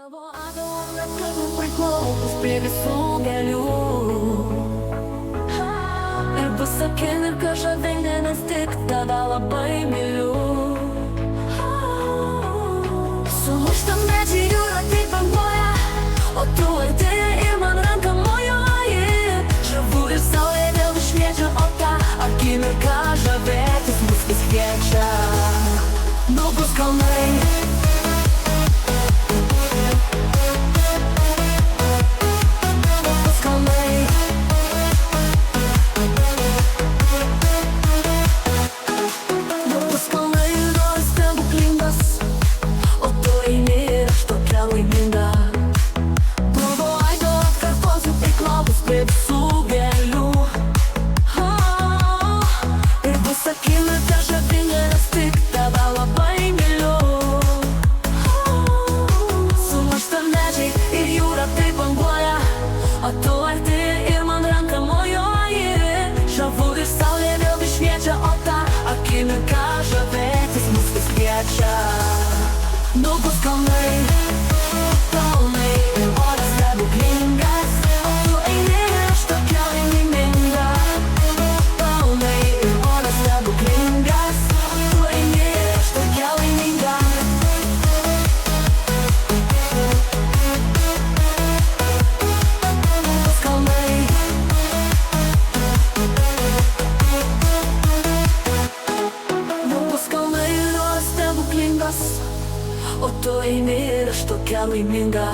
Galvoju kad priklaupus prie visų gėlių ir bus akimirka žavinga, nes tik tave labai myliu. Sulūžta medžiai, jūra taip banguoja, o tu artėji ir man ranką mojuoji. Žavu ir saulė vėl šviečia, o tą akimirką žavėtis mus vis kviečia. Nuogūs kalnai, o tu artėji ir man ranką mojuoji. Žavu ir saulė vėl šviečia, o tą akimirką žavėtis mus vis kviečia. Nuogūs kalnai, kalnai ir oras stebuklingas, o tu eini ir aš tokia laiminga. Kalnai ir oras stebuklingas, o tu eini ir aš tokia laiminga. O tu eini ir aš tokia laiminga.